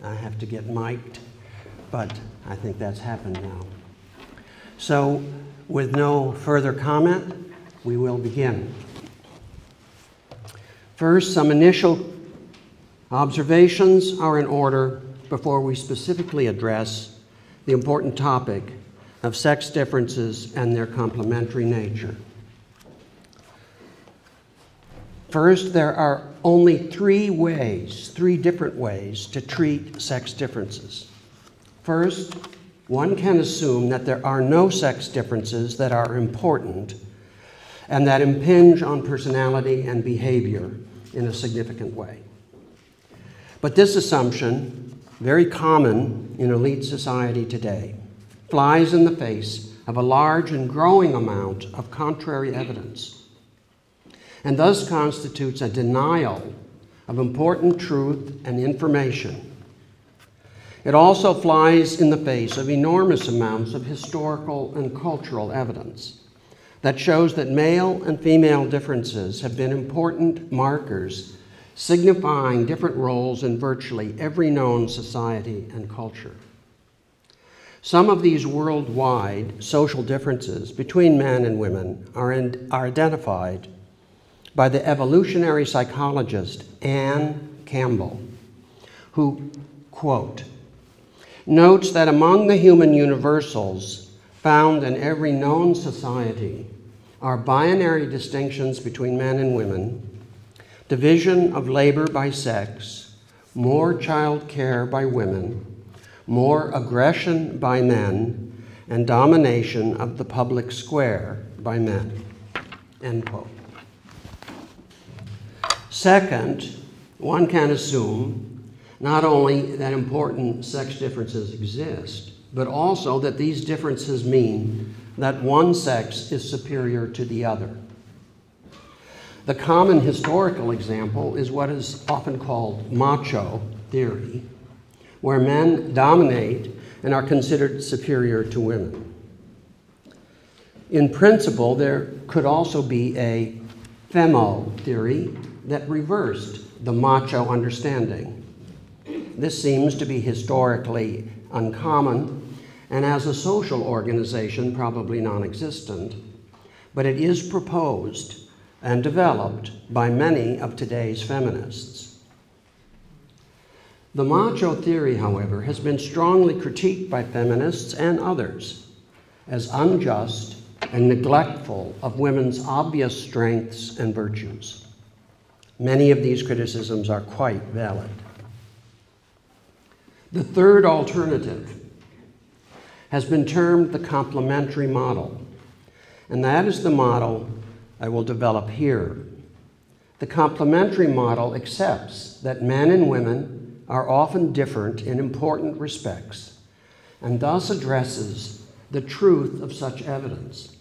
I have to get mic'd, but I think that's happened now. So, with no further comment, we will begin. First, some initial observations are in order before we specifically address the important topic of sex differences and their complementary nature. First, there are only three different ways to treat sex differences. First, one can assume that there are no sex differences that are important and that impinge on personality and behavior in a significant way. But this assumption, very common in elite society today, flies in the face of a large and growing amount of contrary evidence, and thus constitutes a denial of important truth and information. It also flies in the face of enormous amounts of historical and cultural evidence that shows that male and female differences have been important markers signifying different roles in virtually every known society and culture. Some of these worldwide social differences between men and women are identified by the evolutionary psychologist Anne Campbell, who, quote, notes that among the human universals found in every known society are binary distinctions between men and women, division of labor by sex, more child care by women, more aggression by men, and domination of the public square by men, end quote. Second, one can assume not only that important sex differences exist, but also that these differences mean that one sex is superior to the other. The common historical example is what is often called Macho Theory, where men dominate and are considered superior to women. In principle, there could also be a Femo theory that reversed the macho understanding. This seems to be historically uncommon and as a social organization probably non-existent, but it is proposed and developed by many of today's feminists. The macho theory, however, has been strongly critiqued by feminists and others as unjust and neglectful of women's obvious strengths and virtues. Many of these criticisms are quite valid. The third alternative has been termed the complementary model, and that is the model I will develop here. The complementary model accepts that men and women are often different in important respects, and thus addresses the truth of such evidence.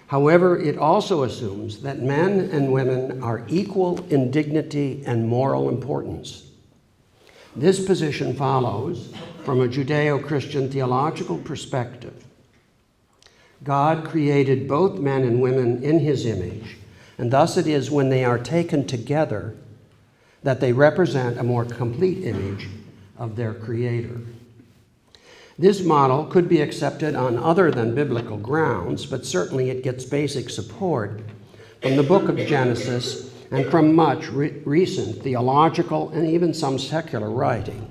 However, it also assumes that men and women are equal in dignity and moral importance. This position follows from a Judeo-Christian theological perspective. God created both men and women in his image, and thus it is when they are taken together that they represent a more complete image of their Creator. This model could be accepted on other than biblical grounds, but certainly it gets basic support from the book of Genesis and from much recent theological and even some secular writing.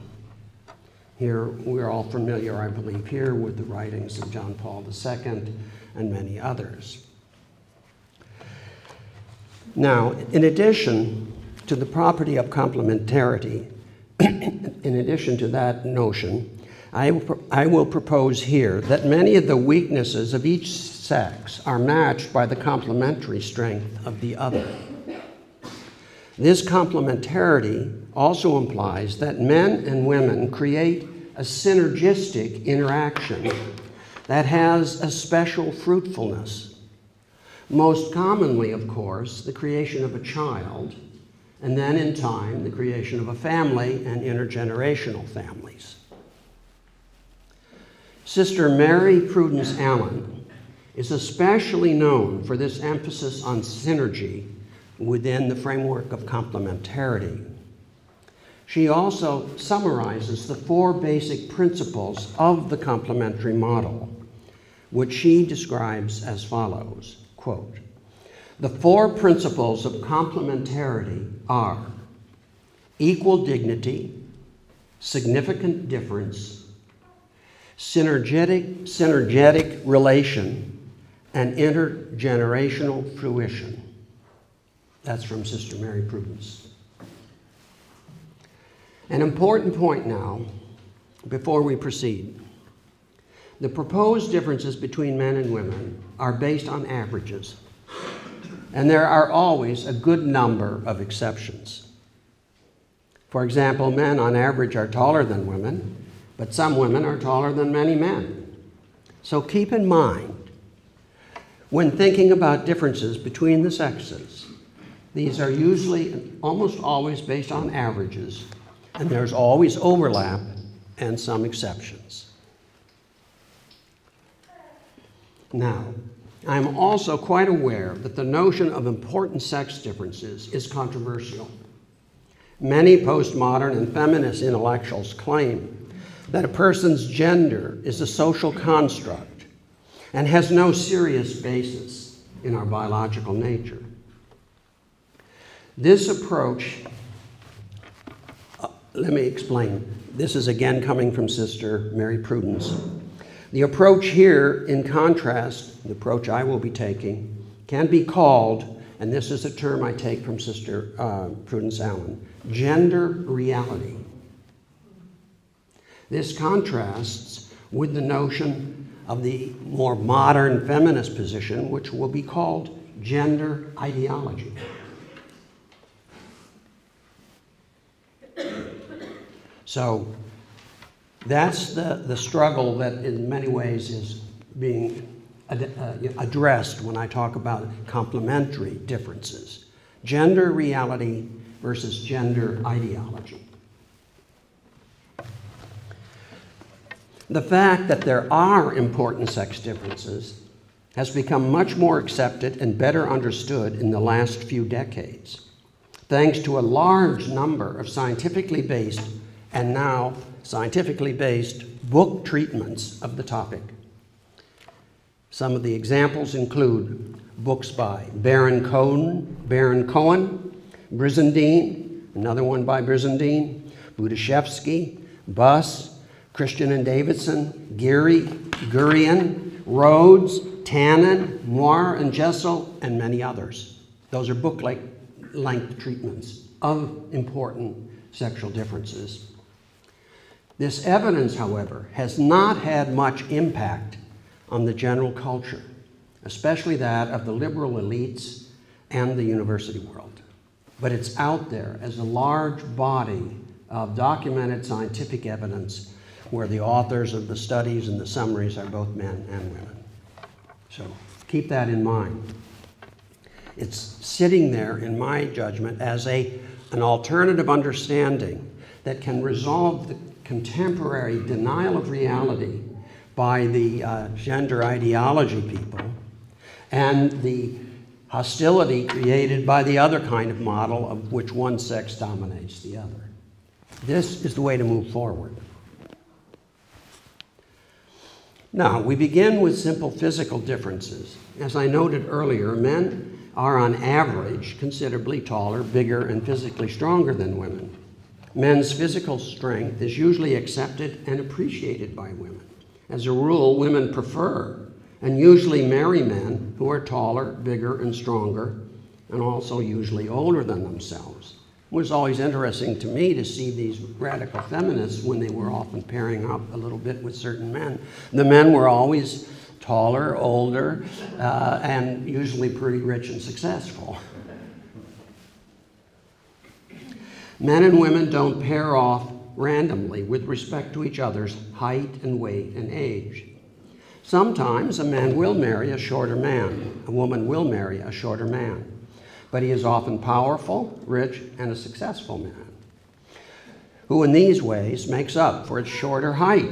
Here, we're all familiar, I believe, here with the writings of John Paul II and many others. Now, in addition to the property of complementarity, in addition to that notion, I will propose here that many of the weaknesses of each sex are matched by the complementary strength of the other. This complementarity also implies that men and women create a synergistic interaction that has a special fruitfulness. Most commonly, of course, the creation of a child, and then in time, the creation of a family and intergenerational families. Sister Mary Prudence Allen is especially known for this emphasis on synergy within the framework of complementarity. She also summarizes the 4 basic principles of the complementary model, which she describes as follows, quote, "The 4 principles of complementarity are equal dignity, significant difference, synergetic relation, and intergenerational fruition." That's from Sister Mary Prudence. An important point now, before we proceed. The proposed differences between men and women are based on averages, and there are always a good number of exceptions. For example, men on average are taller than women, but some women are taller than many men. So keep in mind, when thinking about differences between the sexes, these are usually and almost always based on averages, and there's always overlap and some exceptions. Now, I'm also quite aware that the notion of important sex differences is controversial. Many postmodern and feminist intellectuals claim that a person's gender is a social construct and has no serious basis in our biological nature. This approach, let me explain. This is again coming from Sister Mary Prudence. The approach here, in contrast, the approach I will be taking, can be called, and this is a term I take from Sister Prudence Allen, gender reality. This contrasts with the notion of the more modern feminist position, which will be called gender ideology. So that's the struggle that in many ways is being addressed when I talk about complementary differences. Gender reality versus gender ideology. The fact that there are important sex differences has become much more accepted and better understood in the last few decades, thanks to a large number of scientifically based and now scientifically based book treatments of the topic. Some of the examples include books by Baron Cohen, Brizendine, another one by Brizendine, Budashevsky, Buss, Christian and Davidson, Geary, Gurian, Rhodes, Tannen, Moir and Jessel, and many others. Those are book-length treatments of important sexual differences. This evidence, however, has not had much impact on the general culture, especially that of the liberal elites and the university world. But it's out there as a large body of documented scientific evidence where the authors of the studies and the summaries are both men and women. So keep that in mind. It's sitting there, in my judgment, as an alternative understanding that can resolve the contemporary denial of reality by the gender ideology people and the hostility created by the other kind of model of which one sex dominates the other. This is the way to move forward. Now, we begin with simple physical differences. As I noted earlier, men are on average considerably taller, bigger, and physically stronger than women. Men's physical strength is usually accepted and appreciated by women. As a rule, women prefer and usually marry men who are taller, bigger, and stronger, and also usually older than themselves. It was always interesting to me to see these radical feminists when they were often pairing up a little bit with certain men. The men were always taller, older, and usually pretty rich and successful. Men and women don't pair off randomly with respect to each other's height and weight and age. Sometimes a man will marry a shorter man. A woman will marry a shorter man. But he is often powerful, rich, and a successful man, who in these ways makes up for its shorter height.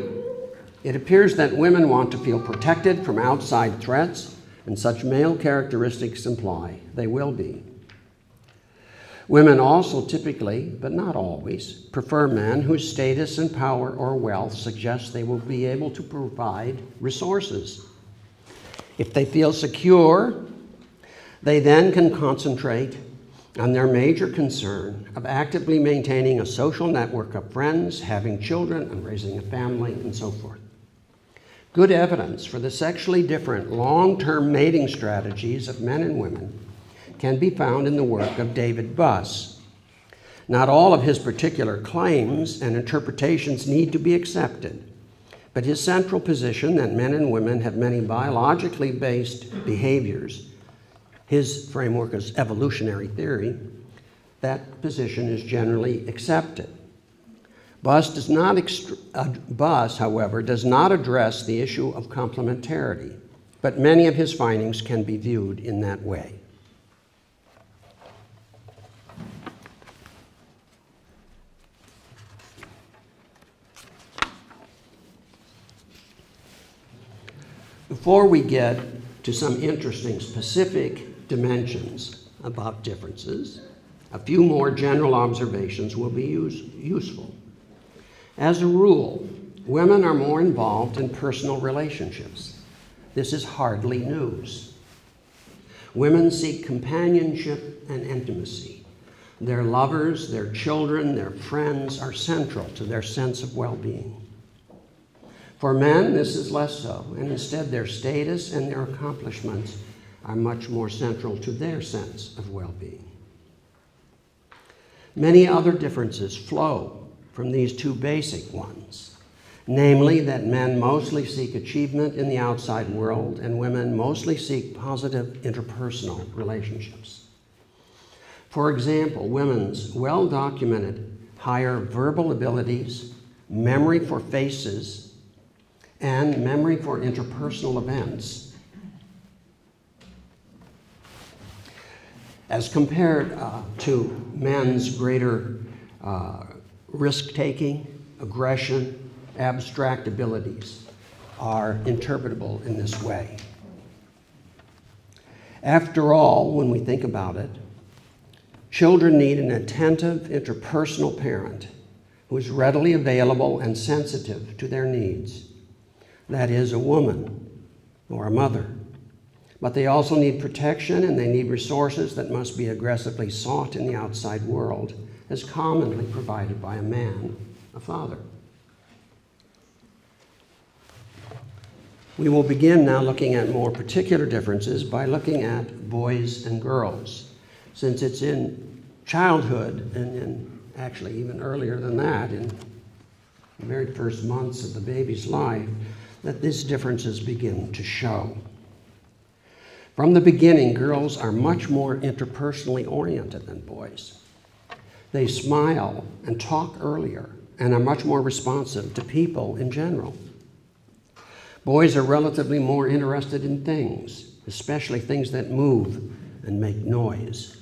It appears that women want to feel protected from outside threats, and such male characteristics imply they will be. Women also typically, but not always, prefer men whose status and power or wealth suggests they will be able to provide resources. If they feel secure, they then can concentrate on their major concern of actively maintaining a social network of friends, having children, and raising a family, and so forth. Good evidence for the sexually different long-term mating strategies of men and women can be found in the work of David Buss. Not all of his particular claims and interpretations need to be accepted, but his central position that men and women have many biologically based behaviors, his framework is evolutionary theory, that position is generally accepted. Buss, however, does not address the issue of complementarity, but many of his findings can be viewed in that way. Before we get to some interesting specific dimensions about differences, a few more general observations will be useful. As a rule, women are more involved in personal relationships. This is hardly news. Women seek companionship and intimacy. Their lovers, their children, their friends are central to their sense of well-being. For men, this is less so, and instead their status and their accomplishments are much more central to their sense of well-being. Many other differences flow from these two basic ones, namely that men mostly seek achievement in the outside world and women mostly seek positive interpersonal relationships. For example, women's well-documented higher verbal abilities, memory for faces, and memory for interpersonal events, as compared to men's greater risk-taking, aggression, abstract abilities, are interpretable in this way. After all, when we think about it, children need an attentive interpersonal parent who is readily available and sensitive to their needs. That is, a woman or a mother. But they also need protection and they need resources that must be aggressively sought in the outside world, as commonly provided by a man, a father. We will begin now looking at more particular differences by looking at boys and girls, since it's in childhood and actually even earlier than that, in the very first months of the baby's life, that these differences begin to show. From the beginning, girls are much more interpersonally oriented than boys. They smile and talk earlier and are much more responsive to people in general. Boys are relatively more interested in things, especially things that move and make noise.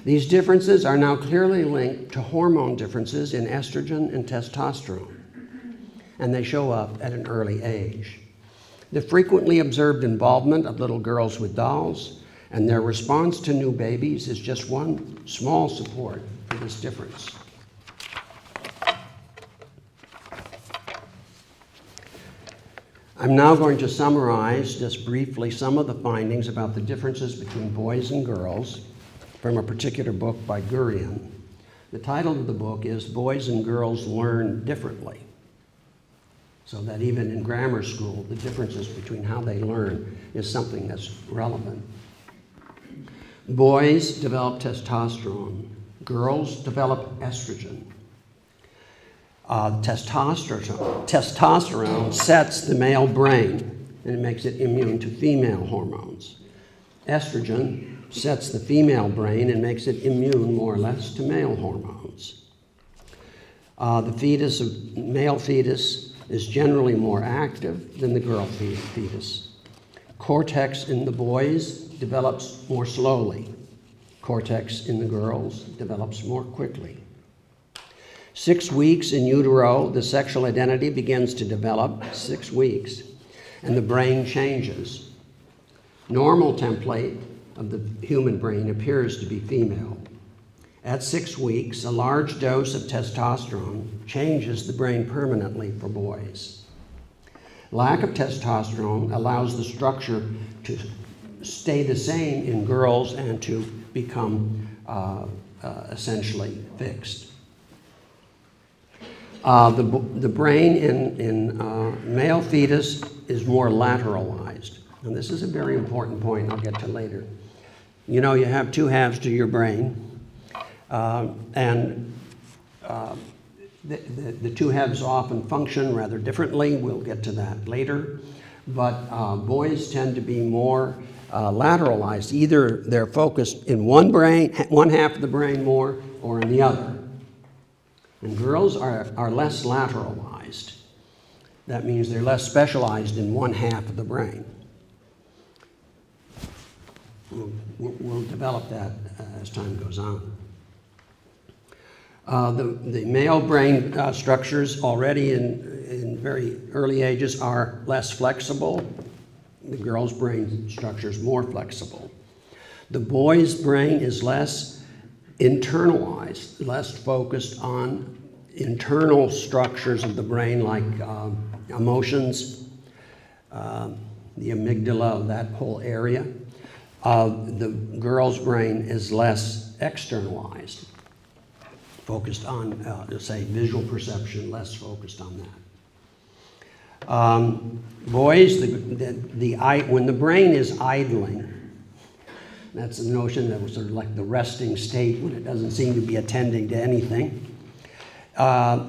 These differences are now clearly linked to hormone differences in estrogen and testosterone, and they show up at an early age. The frequently observed involvement of little girls with dolls and their response to new babies is just one small support for this difference. I'm now going to summarize just briefly some of the findings about the differences between boys and girls from a particular book by Gurian. The title of the book is Boys and Girls Learn Differently, so that even in grammar school, the differences between how they learn is something that's relevant. Boys develop testosterone. Girls develop estrogen. Testosterone sets the male brain, and it makes it immune to female hormones. Estrogen sets the female brain and makes it immune more or less to male hormones. The male fetus is generally more active than the girl fetus. Cortex in the boys develops more slowly. Cortex in the girls develops more quickly. 6 weeks in utero, the sexual identity begins to develop, 6 weeks, and the brain changes. Normal template of the human brain appears to be female. At 6 weeks, a large dose of testosterone changes the brain permanently for boys. Lack of testosterone allows the structure to stay the same in girls and to become essentially fixed. The brain in male fetus is more lateralized. And this is a very important point I'll get to later. You know, you have two halves to your brain, and the two halves often function rather differently. We'll get to that later. But boys tend to be more lateralized. Either they're focused in one half of the brain more, or in the other. And girls are less lateralized. That means they're less specialized in one half of the brain. We'll develop that as time goes on. The male brain structures already in very early ages are less flexible. The girl's brain structure is more flexible. The boy's brain is less internalized, less focused on internal structures of the brain like emotions, the amygdala, that whole area. The girl's brain is less externalized, focused on, say, visual perception, less focused on that. Boys, when the brain is idling, that's a notion that was sort of like the resting state when it doesn't seem to be attending to anything.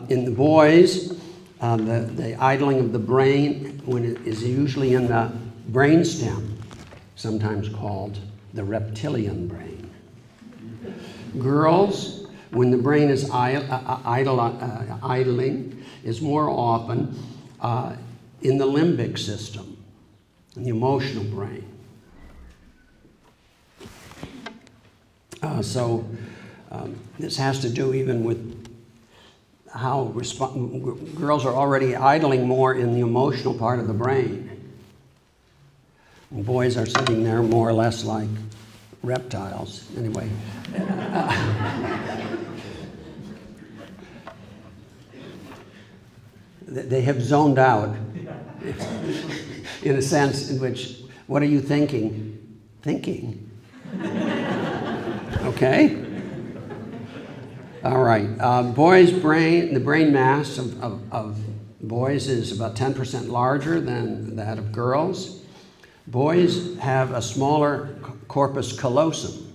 In the boys, the idling of the brain when it is usually in the brainstem, sometimes called the reptilian brain. Girls, when the brain is idling, is more often in the limbic system, in the emotional brain. This has to do even with how girls are already idling more in the emotional part of the brain. And boys are sitting there more or less like reptiles. Anyway. They have zoned out in a sense in which, what are you thinking? Thinking. Okay? All right. Boys' brain, the brain mass of boys is about 10% larger than that of girls. Boys have a smaller corpus callosum,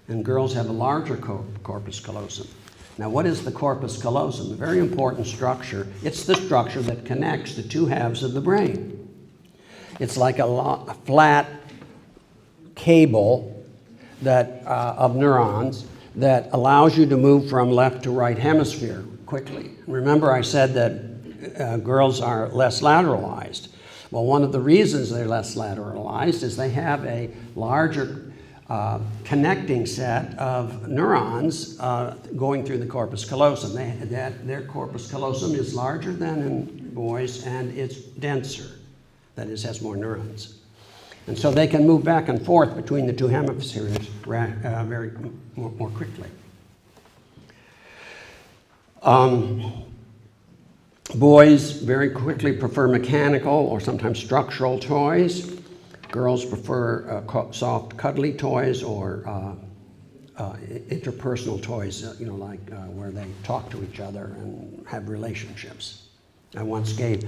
and girls have a larger corpus callosum. Now, what is the corpus callosum? A very important structure. It's the structure that connects the two halves of the brain. It's like a flat cable of neurons that allows you to move from left to right hemisphere quickly. Remember, I said that girls are less lateralized. Well, one of the reasons they're less lateralized is they have a larger connecting set of neurons going through the corpus callosum. Their corpus callosum is larger than in boys, and it's denser. That is, has more neurons. And so they can move back and forth between the two hemispheres very more quickly. Boys very quickly prefer mechanical or sometimes structural toys. Girls prefer soft, cuddly toys or interpersonal toys, like where they talk to each other and have relationships. I once gave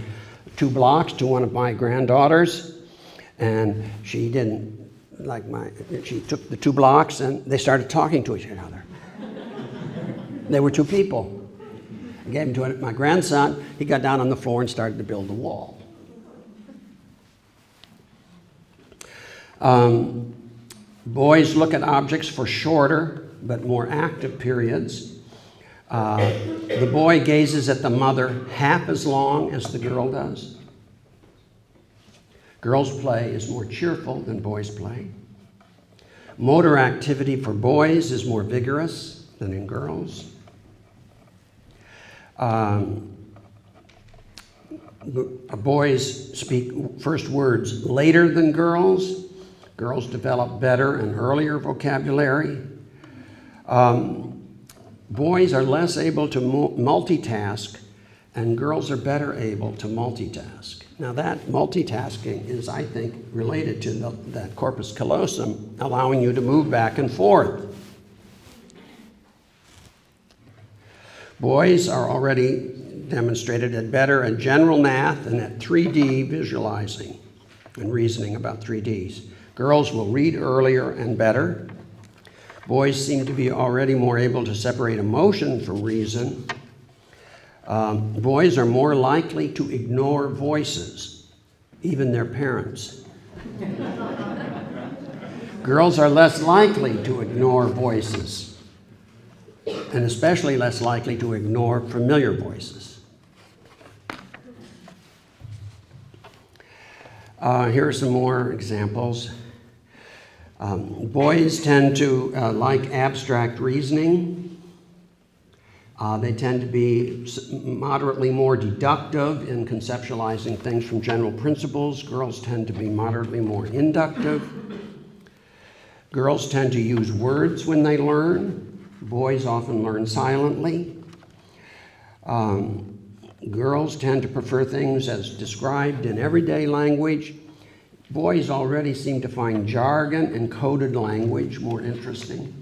2 blocks to one of my granddaughters, and she didn't she took the 2 blocks and they started talking to each other. They were 2 people. I gave them to my grandson. He got down on the floor and started to build a wall. Boys look at objects for shorter but more active periods. The boy gazes at the mother half as long as the girl does. Girls' play is more cheerful than boys' play. Motor activity for boys is more vigorous than in girls. Boys speak first words later than girls. Girls develop better and earlier vocabulary. Boys are less able to multitask, and girls are better able to multitask. Now that multitasking is, I think, related to that Corpus Callosum, allowing you to move back and forth. Boys are already demonstrated at better at general math and at 3D visualizing and reasoning about 3Ds. Girls will read earlier and better. Boys seem to be already more able to separate emotion from reason. Boys are more likely to ignore voices, even their parents. Girls are less likely to ignore voices, and especially less likely to ignore familiar voices. Here are some more examples. Boys tend to like abstract reasoning. They tend to be moderately more deductive in conceptualizing things from general principles. Girls tend to be moderately more inductive. Girls tend to use words when they learn. Boys often learn silently. Girls tend to prefer things as described in everyday language. Boys already seem to find jargon and coded language more interesting.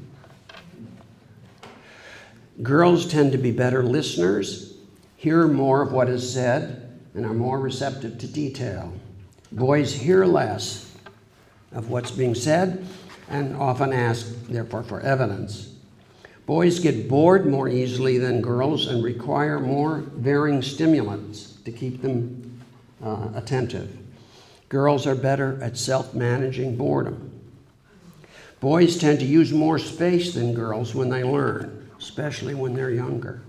Girls tend to be better listeners, hear more of what is said, and are more receptive to detail. Boys hear less of what's being said and often ask, therefore, for evidence. Boys get bored more easily than girls and require more varying stimulants to keep them attentive. Girls are better at self-managing boredom. Boys tend to use more space than girls when they learn, especially when they're younger.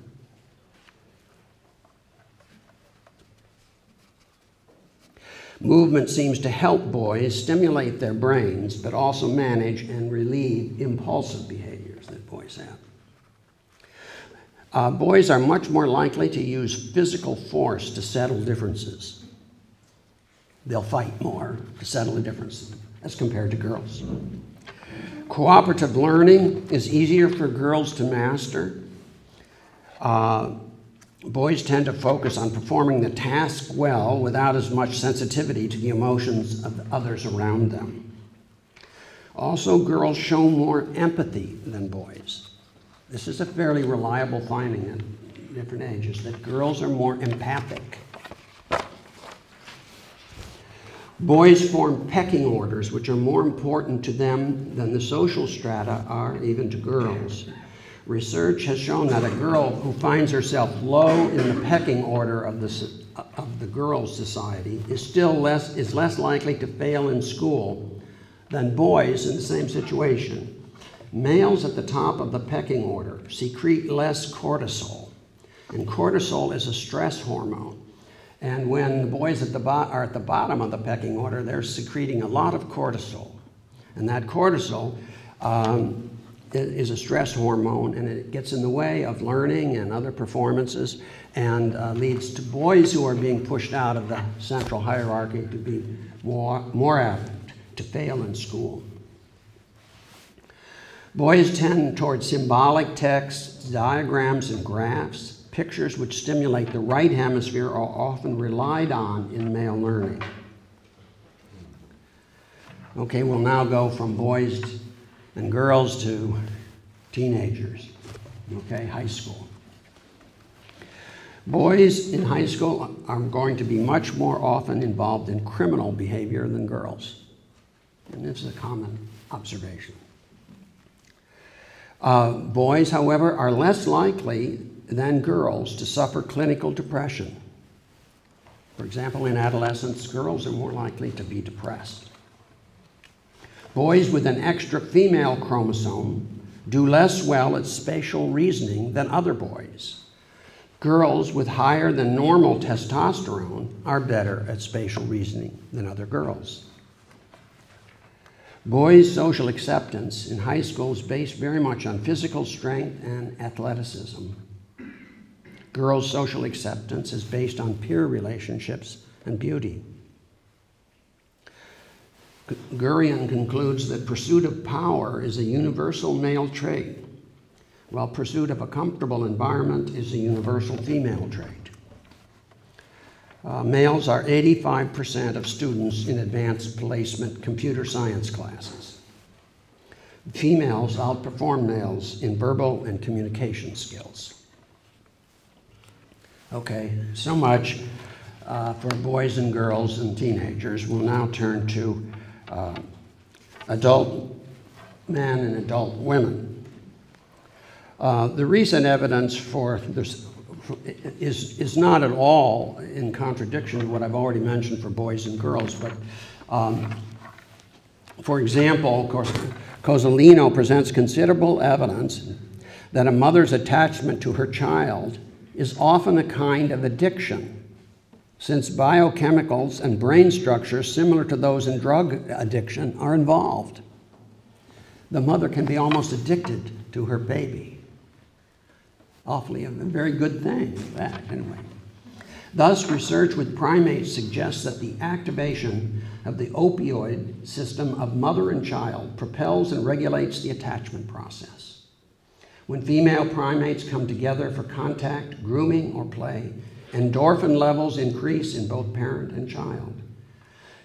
Movement seems to help boys stimulate their brains, but also manage and relieve impulsive behaviors that boys have. Boys are much more likely to use physical force to settle differences. They'll fight more to settle the differences as compared to girls. Cooperative learning is easier for girls to master. Boys tend to focus on performing the task well without as much sensitivity to the emotions of others around them. Also, girls show more empathy than boys. This is a fairly reliable finding at different ages, that girls are more empathic. Boys form pecking orders, which are more important to them than the social strata are even to girls. Research has shown that a girl who finds herself low in the pecking order of the girls' society is less likely to fail in school than boys in the same situation. Males at the top of the pecking order secrete less cortisol, and cortisol is a stress hormone. And when the boys are at the bottom of the pecking order, they're secreting a lot of cortisol. And that cortisol is a stress hormone, and it gets in the way of learning and other performances, and leads to boys who are being pushed out of the central hierarchy to be more apt to fail in school. Boys tend toward symbolic texts, diagrams, and graphs. Pictures which stimulate the right hemisphere are often relied on in male learning. Okay, we'll now go from boys and girls to teenagers. Okay, high school. Boys in high school are going to be much more often involved in criminal behavior than girls. And this is a common observation. Boys, however, are less likely than girls to suffer clinical depression. For example, in adolescence, girls are more likely to be depressed. Boys with an extra female chromosome do less well at spatial reasoning than other boys. Girls with higher than normal testosterone are better at spatial reasoning than other girls. Boys' social acceptance in high school is based very much on physical strength and athleticism. Girls' social acceptance is based on peer relationships and beauty. Gurian concludes that pursuit of power is a universal male trait, while pursuit of a comfortable environment is a universal female trait. Males are 85% of students in advanced placement computer science classes. Females outperform males in verbal and communication skills. Okay, so much for boys and girls and teenagers. We'll now turn to adult men and adult women. The recent evidence for this is not at all in contradiction to what I've already mentioned for boys and girls, but for example, Cozzolino presents considerable evidence that a mother's attachment to her child is often a kind of addiction, since biochemicals and brain structures similar to those in drug addiction are involved. The mother can be almost addicted to her baby. Awfully a very good thing, that, anyway. Thus, research with primates suggests that the activation of the opioid system of mother and child propels and regulates the attachment process. When female primates come together for contact, grooming, or play, endorphin levels increase in both parent and child.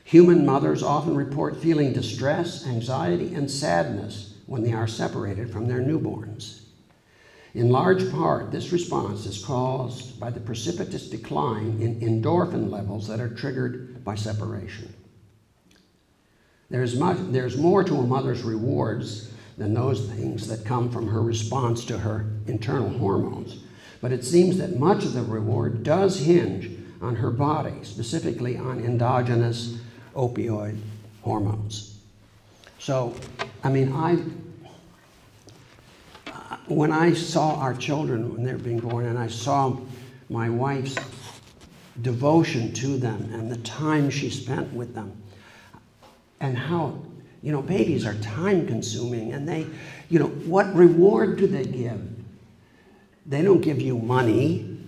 Human mothers often report feeling distress, anxiety, and sadness when they are separated from their newborns. In large part, this response is caused by the precipitous decline in endorphin levels that are triggered by separation. There's more to a mother's rewards than those things that come from her response to her internal hormones, but it seems that much of the reward does hinge on her body, specifically on endogenous opioid hormones. So, I mean, when I saw our children when they were being born, and I saw my wife's devotion to them and the time she spent with them, and how, you know, babies are time consuming, and they, you know, what reward do they give? They don't give you money,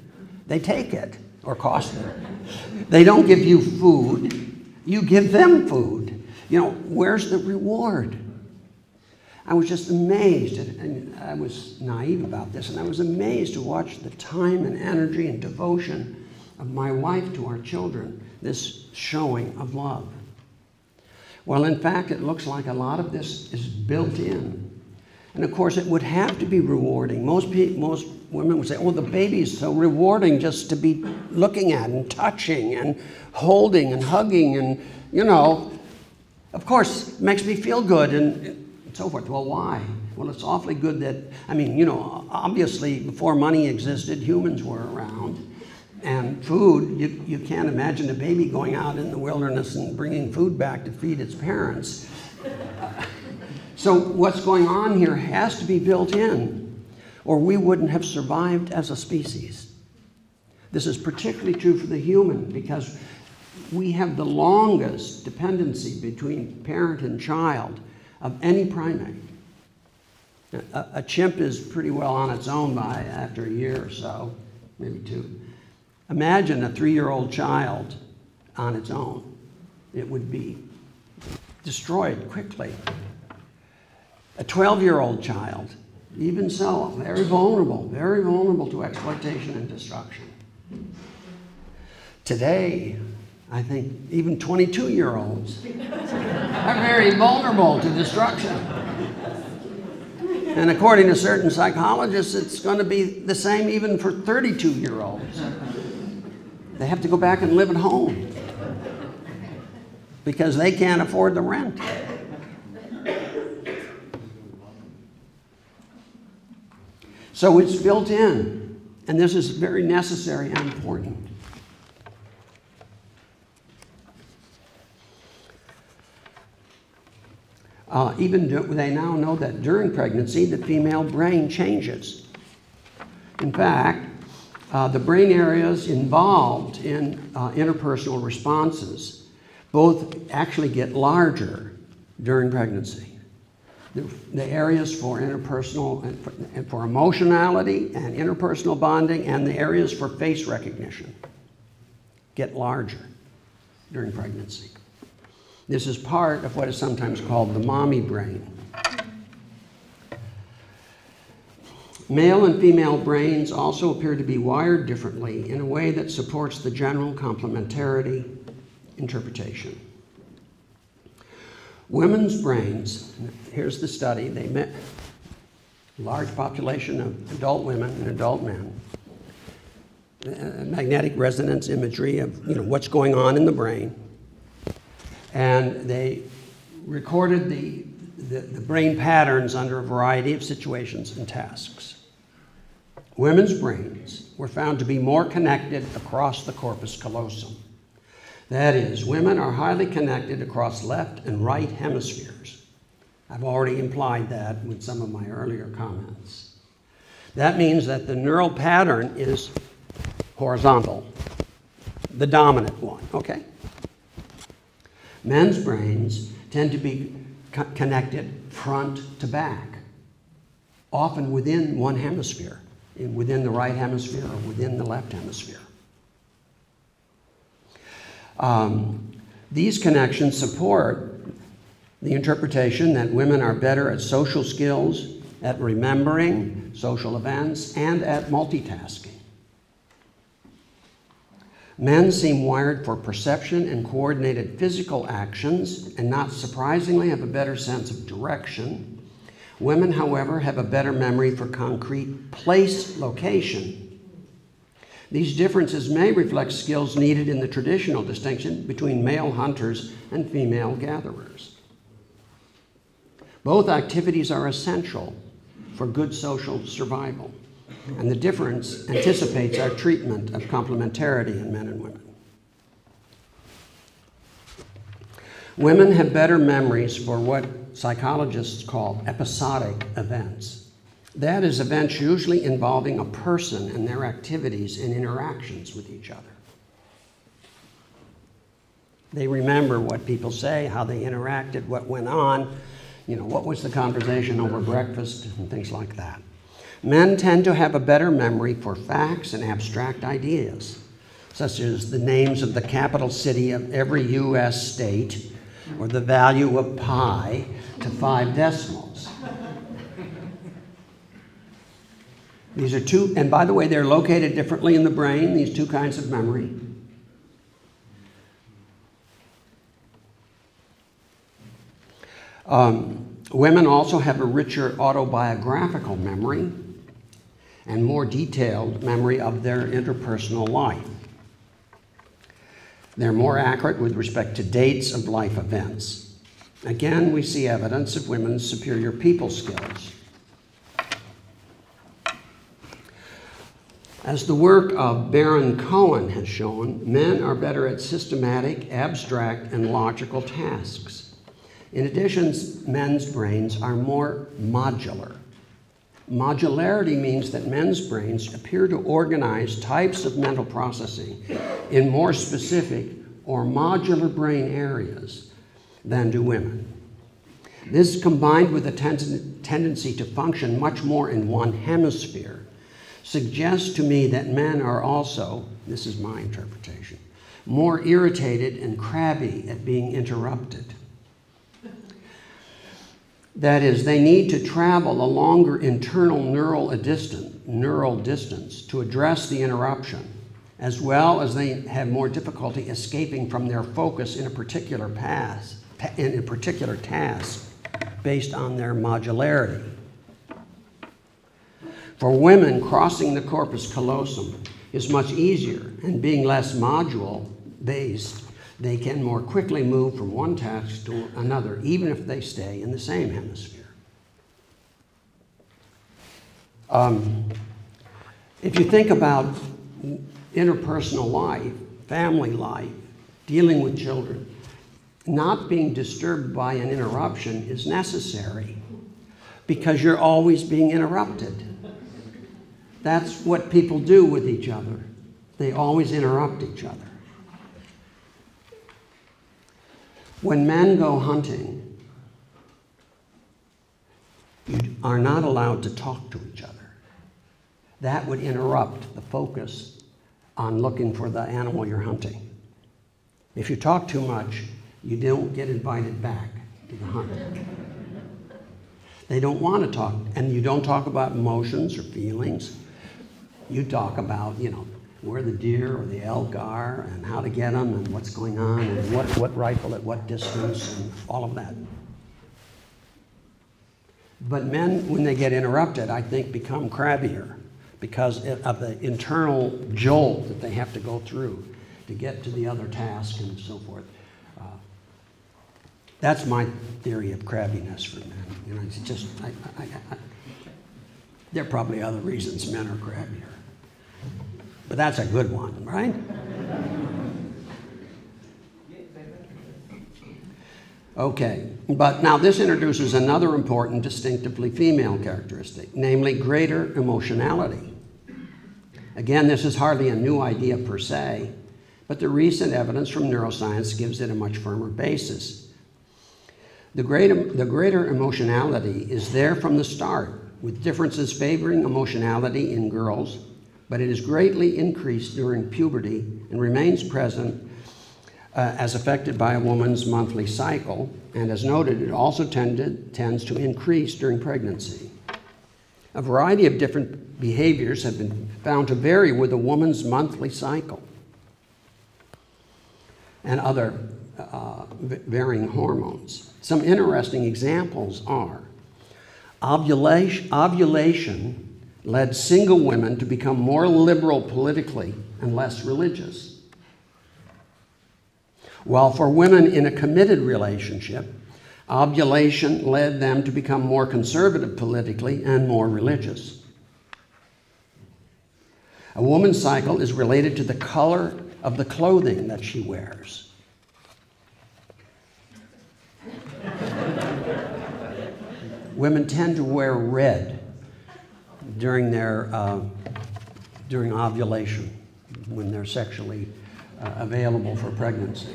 they take it, or cost them. They don't give you food, you give them food. You know, where's the reward? I was just amazed, and I was naive about this, and I was amazed to watch the time and energy and devotion of my wife to our children, this showing of love. Well, in fact, it looks like a lot of this is built in. And of course, it would have to be rewarding. Most women would say, oh, the baby is so rewarding just to be looking at and touching and holding and hugging, and, you know, of course, it makes me feel good and so forth. Well, why? Well, it's awfully good that, I mean, you know, obviously before money existed, humans were around. And food, you can't imagine a baby going out in the wilderness and bringing food back to feed its parents. So what's going on here has to be built in, or we wouldn't have survived as a species. This is particularly true for the human, because we have the longest dependency between parent and child of any primate. A chimp is pretty well on its own by after a year or so, maybe two. Imagine a 3-year-old child on its own. It would be destroyed quickly. A 12-year-old child, even so, very vulnerable to exploitation and destruction. Today, I think even 22-year-olds are very vulnerable to destruction. And according to certain psychologists, it's going to be the same even for 32-year-olds. They have to go back and live at home because they can't afford the rent. So it's built in, and this is very necessary and important. They now know that during pregnancy, the female brain changes. In fact, the brain areas involved in interpersonal responses both actually get larger during pregnancy. The areas for interpersonal and for emotionality and interpersonal bonding, and the areas for face recognition get larger during pregnancy. This is part of what is sometimes called the mommy brain. Male and female brains also appear to be wired differently in a way that supports the general complementarity interpretation. Women's brains, here's the study, they met a large population of adult women and adult men. Magnetic resonance imagery of what's going on in the brain. And they recorded the brain patterns under a variety of situations and tasks. Women's brains were found to be more connected across the corpus callosum. That is, women are highly connected across left and right hemispheres. I've already implied that with some of my earlier comments. That means that the neural pattern is horizontal, the dominant one, okay? Men's brains tend to be connected front to back, often within one hemisphere, within the right hemisphere or within the left hemisphere. These connections support the interpretation that women are better at social skills, at remembering social events, and at multitasking. Men seem wired for perception and coordinated physical actions, and not surprisingly have a better sense of direction. Women, however, have a better memory for concrete place location. These differences may reflect skills needed in the traditional distinction between male hunters and female gatherers. Both activities are essential for good social survival, and the difference anticipates our treatment of complementarity in men and women. Women have better memories for what psychologists call episodic events. That is, events usually involving a person and their activities and interactions with each other. They remember what people say, how they interacted, what went on, what was the conversation over breakfast, and things like that. Men tend to have a better memory for facts and abstract ideas, such as the names of the capital city of every U.S. state, or the value of pi to 5 decimals. These are two, and by the way, they're located differently in the brain, these two kinds of memory. Women also have a richer autobiographical memory and more detailed memory of their interpersonal life. They're more accurate with respect to dates of life events. Again, we see evidence of women's superior people skills. As the work of Baron Cohen has shown, men are better at systematic, abstract, and logical tasks. In addition, men's brains are more modular. Modularity means that men's brains appear to organize types of mental processing in more specific or modular brain areas than do women. This, combined with a tendency to function much more in one hemisphere, suggests to me that men are also, this is my interpretation, more irritated and crabby at being interrupted. That is, they need to travel a longer internal neural distance to address the interruption, as well as they have more difficulty escaping from their focus in a particular task based on their modularity. For women, crossing the corpus callosum is much easier, and being less module-based, they can more quickly move from one task to another, even if they stay in the same hemisphere. If you think about interpersonal life, family life, dealing with children, not being disturbed by an interruption is necessary because you're always being interrupted. That's what people do with each other. They always interrupt each other. When men go hunting, you are not allowed to talk to each other. That would interrupt the focus on looking for the animal you're hunting. If you talk too much, you don't get invited back to the hunt. They don't want to talk, and you don't talk about emotions or feelings. You talk about, where the deer or the elk are and how to get them and what's going on and what rifle at what distance and all of that. But men, when they get interrupted, I think become crabbier because of the internal jolt that they have to go through to get to the other task and so forth. That's my theory of crabbiness for men. It's just, there are probably other reasons men are crabbier. But that's a good one, right? Okay, but now this introduces another important distinctively female characteristic, namely greater emotionality. Again, this is hardly a new idea per se, but the recent evidence from neuroscience gives it a much firmer basis. The greater emotionality is there from the start, with differences favoring emotionality in girls, but it is greatly increased during puberty and remains present as affected by a woman's monthly cycle, and as noted, it also tends to increase during pregnancy. A variety of different behaviors have been found to vary with a woman's monthly cycle and other varying hormones. Some interesting examples are ovulation led single women to become more liberal politically and less religious, while for women in a committed relationship, ovulation led them to become more conservative politically and more religious. A woman's cycle is related to the color of the clothing that she wears. Women tend to wear red during ovulation, when they're sexually available for pregnancy.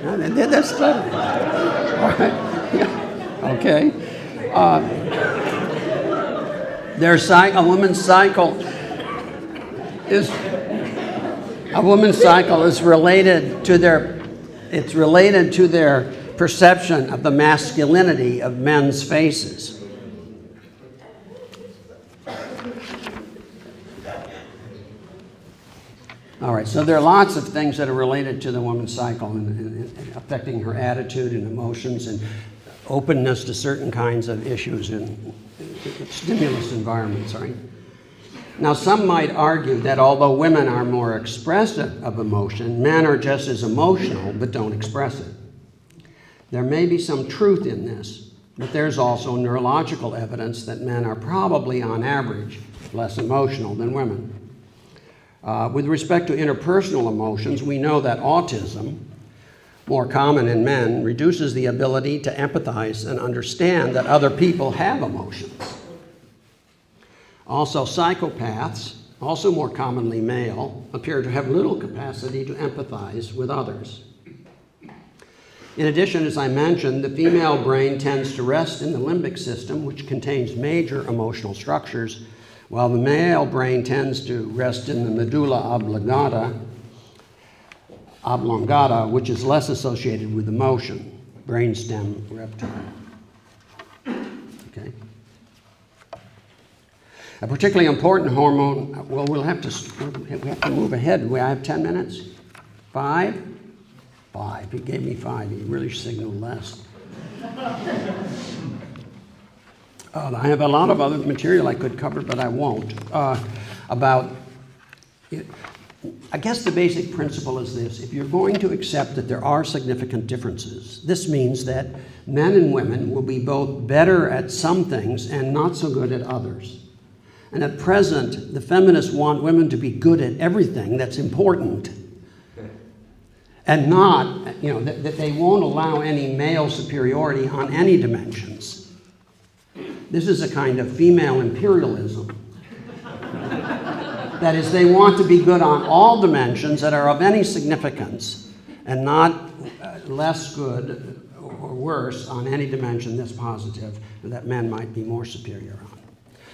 They did that study. All right. Yeah. Okay. A woman's cycle is related to their perception of the masculinity of men's faces. All right, so there are lots of things that are related to the woman's cycle and affecting her attitude and emotions and openness to certain kinds of issues in stimulus environments, right? Now, some might argue that although women are more expressive of emotion, men are just as emotional but don't express it. There may be some truth in this, but there's also neurological evidence that men are probably, on average, less emotional than women. With respect to interpersonal emotions, we know that autism, more common in men, reduces the ability to empathize and understand that other people have emotions. Also, psychopaths, also more commonly male, appear to have little capacity to empathize with others. In addition, as I mentioned, the female brain tends to rest in the limbic system, which contains major emotional structures, while the male brain tends to rest in the medulla oblongata, which is less associated with emotion, brainstem reptile. Okay. A particularly important hormone, well, we have to move ahead. I have 10 minutes? 5? 5. He gave me 5. He really signaled less. I have a lot of other material I could cover, but I won't. I guess the basic principle is this. If you're going to accept that there are significant differences, this means that men and women will be both better at some things and not so good at others. And at present, the feminists want women to be good at everything that's important. And not, that they won't allow any male superiority on any dimensions. This is a kind of female imperialism. That is, they want to be good on all dimensions that are of any significance and not less good or worse on any dimension that's positive that men might be more superior on.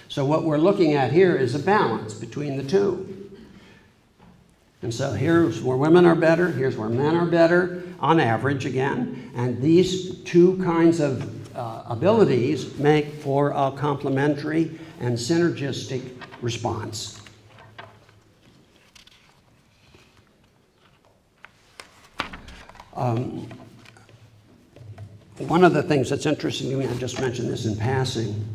So what we're looking at here is a balance between the two. And so here's where women are better, here's where men are better, on average again. And these two kinds of abilities make for a complementary and synergistic response. One of the things that's interesting to me, I just mentioned this in passing,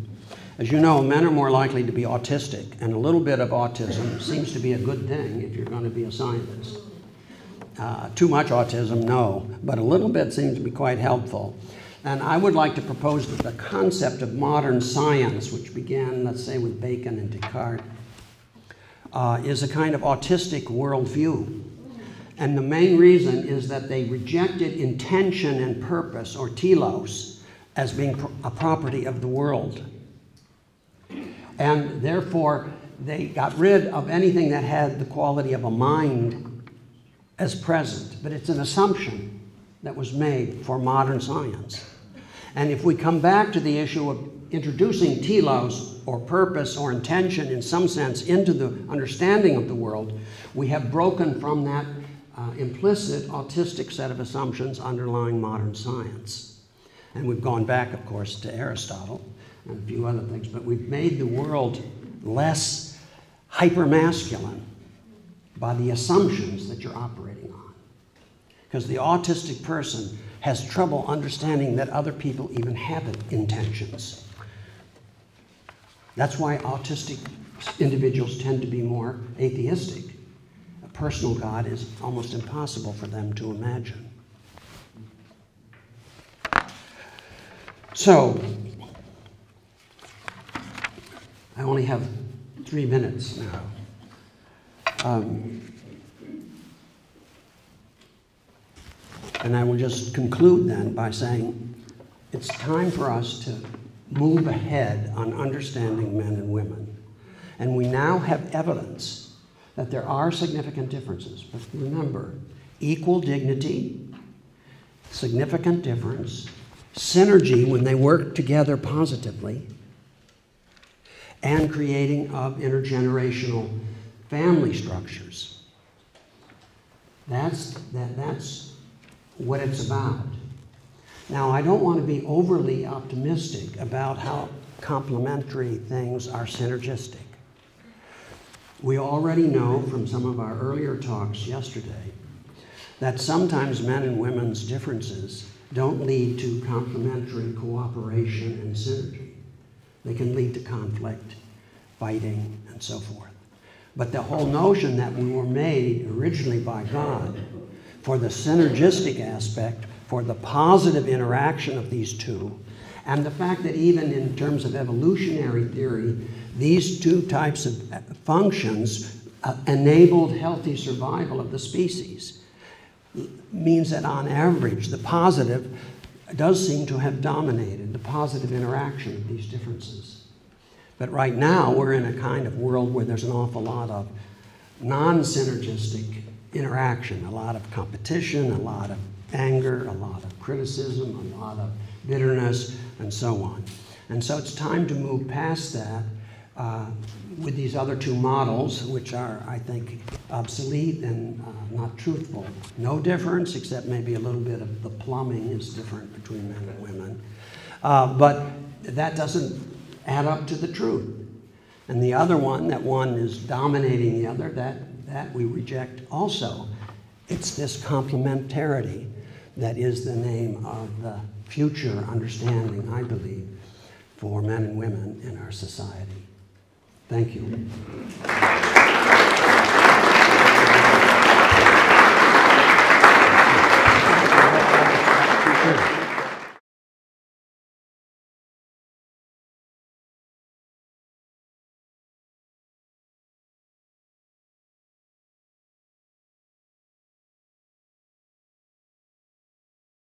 as you know, men are more likely to be autistic, and a little bit of autism seems to be a good thing if you're going to be a scientist. Too much autism, no, but a little bit seems to be quite helpful. And I would like to propose that the concept of modern science, which began, let's say, with Bacon and Descartes, is a kind of autistic worldview. And the main reason is that they rejected intention and purpose, or telos, as being a property of the world. And therefore, they got rid of anything that had the quality of a mind as present. But it's an assumption that was made for modern science. And if we come back to the issue of introducing telos, or purpose, or intention in some sense into the understanding of the world, we have broken from that implicit autistic set of assumptions underlying modern science. And we've gone back, of course, to Aristotle and a few other things, but we've made the world less hypermasculine by the assumptions that you're operating on. Because the autistic person has trouble understanding that other people even have intentions. That's why autistic individuals tend to be more atheistic. A personal God is almost impossible for them to imagine. So, I only have 3 minutes now. And I will just conclude then by saying it's time for us to move ahead on understanding men and women. And we now have evidence that there are significant differences. But remember, equal dignity, significant difference, synergy when they work together positively, and creating of intergenerational family structures. That's what it's about. Now, I don't want to be overly optimistic about how complementary things are synergistic. We already know from some of our earlier talks yesterday that sometimes men and women's differences don't lead to complementary cooperation and synergy. They can lead to conflict, fighting, and so forth. But the whole notion that we were made originally by God for the synergistic aspect, for the positive interaction of these two, and the fact that even in terms of evolutionary theory, these two types of functions enabled healthy survival of the species, means that on average, the positive does seem to have dominated, the positive interaction of these differences. But right now, we're in a kind of world where there's an awful lot of non-synergistic interaction, a lot of competition, a lot of anger, a lot of criticism, a lot of bitterness, and so on. And so it's time to move past that with these other two models, which are, I think, obsolete and not truthful. No difference, except maybe a little bit of the plumbing is different between men and women. But that doesn't add up to the truth. And the other one, that one is dominating the other, that we reject also. It's this complementarity that is the name of the future understanding, I believe, for men and women in our society. Thank you.